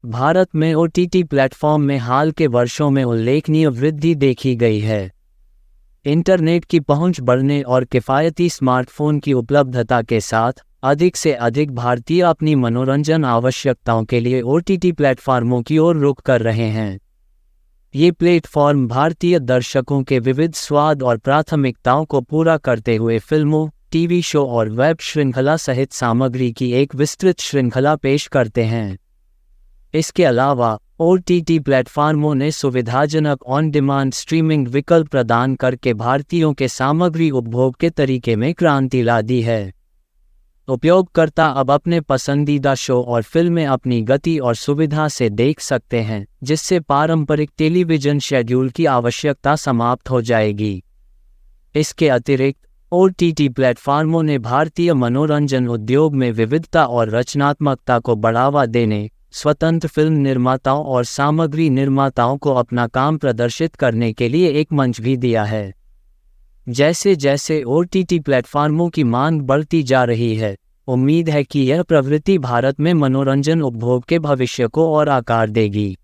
भारत में OTT platform में हाल के वर्षों में उल्लेखनीय वृद्धि देखी गई है। इंटरनेट की पहुंच बढ़ने और किफ़ायती स्मार्टफोन की उपलब्धता के साथ अधिक से अधिक भारतीय अपनी मनोरंजन आवश्यकताओं के लिए ओटीटी प्लेटफॉर्मों की ओर रुख कर रहे हैं। ये प्लेटफॉर्म भारतीय दर्शकों के विविध स्वाद और प्राथमिकताओं को पूरा करते हुए फिल्मों, टीवी शो और वेब श्रृंखला सहित सामग्री की एक विस्तृत श्रृंखला पेश करते हैं। इसके अलावा ओटीटी प्लेटफॉर्मों ने सुविधाजनक ऑन डिमांड स्ट्रीमिंग विकल्प प्रदान करके भारतीयों के सामग्री उपभोग के तरीके में क्रांति ला दी है। उपयोगकर्ता अब अपने पसंदीदा शो और फिल्में अपनी गति और सुविधा से देख सकते हैं, जिससे पारंपरिक टेलीविज़न शेड्यूल की आवश्यकता समाप्त हो जाएगी। इसके अतिरिक्त ओटीटी प्लेटफॉर्मों ने भारतीय मनोरंजन उद्योग में विविधता और रचनात्मकता को बढ़ावा देने, स्वतंत्र फिल्म निर्माताओं और सामग्री निर्माताओं को अपना काम प्रदर्शित करने के लिए एक मंच भी दिया है। जैसे जैसे ओटीटी प्लेटफॉर्मों की मांग बढ़ती जा रही है, उम्मीद है कि यह प्रवृत्ति भारत में मनोरंजन उपभोग के भविष्य को और आकार देगी।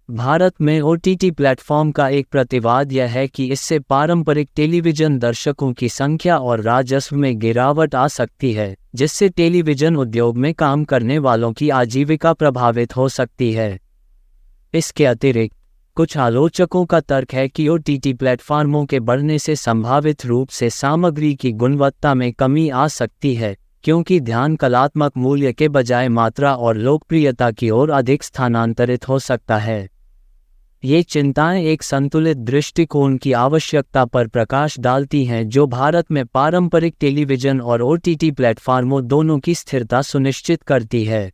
भारत में ओटीटी प्लेटफॉर्म का एक प्रतिवाद यह है कि इससे पारंपरिक टेलीविज़न दर्शकों की संख्या और राजस्व में गिरावट आ सकती है, जिससे टेलीविज़न उद्योग में काम करने वालों की आजीविका प्रभावित हो सकती है। इसके अतिरिक्त कुछ आलोचकों का तर्क है कि ओटीटी प्लेटफॉर्मों के बढ़ने से संभावित रूप से सामग्री की गुणवत्ता में कमी आ सकती है, क्योंकि ध्यान कलात्मक मूल्य के बजाय मात्रा और लोकप्रियता की ओर अधिक स्थानांतरित हो सकता है। ये चिंताएं एक संतुलित दृष्टिकोण की आवश्यकता पर प्रकाश डालती हैं, जो भारत में पारंपरिक टेलीविज़न और ओटीटी प्लेटफॉर्मों दोनों की स्थिरता सुनिश्चित करती है।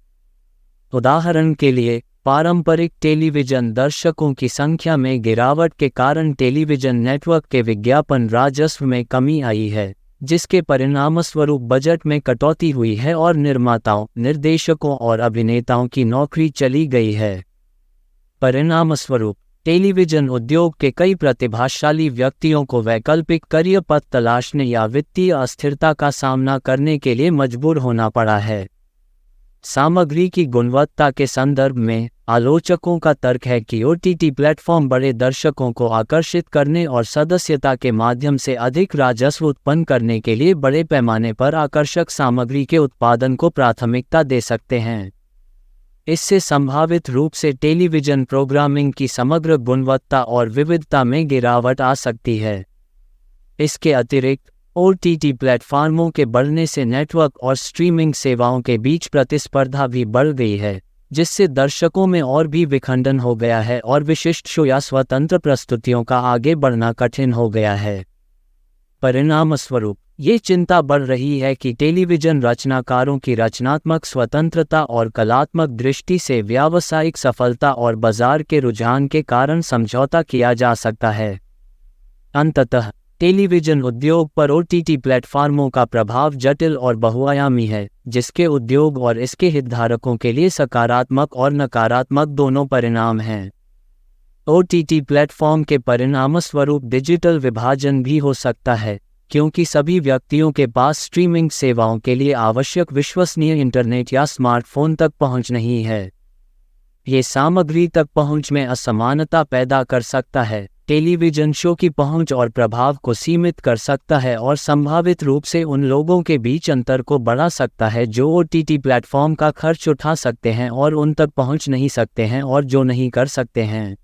उदाहरण के लिए, पारंपरिक टेलीविज़न दर्शकों की संख्या में गिरावट के कारण टेलीविज़न नेटवर्क के विज्ञापन राजस्व में कमी आई है, जिसके परिणामस्वरूप बजट में कटौती हुई है और निर्माताओं, निर्देशकों और अभिनेताओं की नौकरी चली गई है। परिणामस्वरूप टेलीविज़न उद्योग के कई प्रतिभाशाली व्यक्तियों को वैकल्पिक करियर पथ तलाशने या वित्तीय अस्थिरता का सामना करने के लिए मजबूर होना पड़ा है। सामग्री की गुणवत्ता के संदर्भ में आलोचकों का तर्क है कि ओटीटी प्लेटफॉर्म बड़े दर्शकों को आकर्षित करने और सदस्यता के माध्यम से अधिक राजस्व उत्पन्न करने के लिए बड़े पैमाने पर आकर्षक सामग्री के उत्पादन को प्राथमिकता दे सकते हैं। इससे संभावित रूप से टेलीविज़न प्रोग्रामिंग की समग्र गुणवत्ता और विविधता में गिरावट आ सकती है। इसके अतिरिक्त ओटीटी प्लेटफॉर्मों के बढ़ने से नेटवर्क और स्ट्रीमिंग सेवाओं के बीच प्रतिस्पर्धा भी बढ़ गई है, जिससे दर्शकों में और भी विखंडन हो गया है और विशिष्ट शो या स्वतंत्र प्रस्तुतियों का आगे बढ़ना कठिन हो गया है। परिणामस्वरूप ये चिंता बढ़ रही है कि टेलीविज़न रचनाकारों की रचनात्मक स्वतंत्रता और कलात्मक दृष्टि से व्यावसायिक सफलता और बाजार के रुझान के कारण समझौता किया जा सकता है। अंततः टेलीविज़न उद्योग पर ओटीटी प्लेटफॉर्मों का प्रभाव जटिल और बहुआयामी है, जिसके उद्योग और इसके हितधारकों के लिए सकारात्मक और नकारात्मक दोनों परिणाम हैं। ओटीटी प्लेटफॉर्म के परिणामस्वरूप डिजिटल विभाजन भी हो सकता है, क्योंकि सभी व्यक्तियों के पास स्ट्रीमिंग सेवाओं के लिए आवश्यक विश्वसनीय इंटरनेट या स्मार्टफोन तक पहुंच नहीं है। ये सामग्री तक पहुंच में असमानता पैदा कर सकता है, टेलीविज़न शो की पहुंच और प्रभाव को सीमित कर सकता है और संभावित रूप से उन लोगों के बीच अंतर को बढ़ा सकता है जो ओटीटी प्लेटफॉर्म का खर्च उठा सकते हैं और उन तक पहुंच नहीं सकते हैं और जो नहीं कर सकते हैं।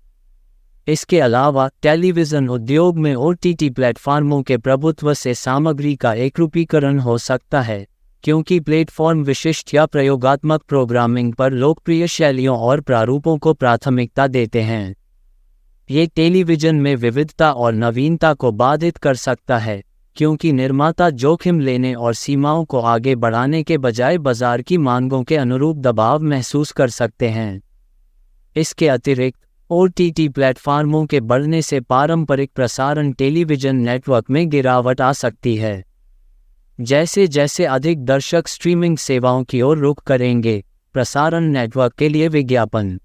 इसके अलावा टेलीविज़न उद्योग में ओटीटी प्लेटफॉर्मों के प्रभुत्व से सामग्री का एकरूपीकरण हो सकता है, क्योंकि प्लेटफॉर्म विशिष्ट या प्रयोगात्मक प्रोग्रामिंग पर लोकप्रिय शैलियों और प्रारूपों को प्राथमिकता देते हैं। ये टेलीविज़न में विविधता और नवीनता को बाधित कर सकता है, क्योंकि निर्माता जोखिम लेने और सीमाओं को आगे बढ़ाने के बजाय बाजार की मांगों के अनुरूप दबाव महसूस कर सकते हैं। इसके अतिरिक्त ओटीटी प्लेटफॉर्मों के बढ़ने से पारंपरिक प्रसारण टेलीविज़न नेटवर्क में गिरावट आ सकती है। जैसे जैसे अधिक दर्शक स्ट्रीमिंग सेवाओं की ओर रुख करेंगे, प्रसारण नेटवर्क के लिए विज्ञापन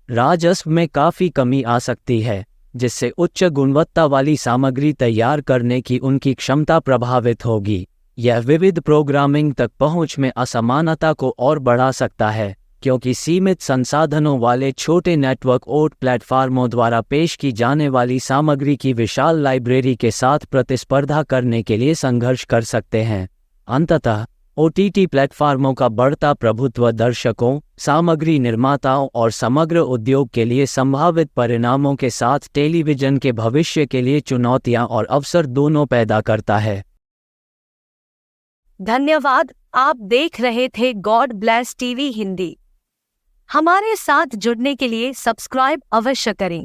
राजस्व में काफ़ी कमी आ सकती है, जिससे उच्च गुणवत्ता वाली सामग्री तैयार करने की उनकी क्षमता प्रभावित होगी। यह विविध प्रोग्रामिंग तक पहुंच में असमानता को और बढ़ा सकता है, क्योंकि सीमित संसाधनों वाले छोटे नेटवर्क और प्लेटफार्मों द्वारा पेश की जाने वाली सामग्री की विशाल लाइब्रेरी के साथ प्रतिस्पर्धा करने के लिए संघर्ष कर सकते हैं। अंततः OTT प्लेटफार्मों का बढ़ता प्रभुत्व दर्शकों, सामग्री निर्माताओं और समग्र उद्योग के लिए संभावित परिणामों के साथ टेलीविजन के भविष्य के लिए चुनौतियां और अवसर दोनों पैदा करता है। धन्यवाद। आप देख रहे थे गॉड ब्लेस टीवी हिंदी। हमारे साथ जुड़ने के लिए सब्सक्राइब अवश्य करें।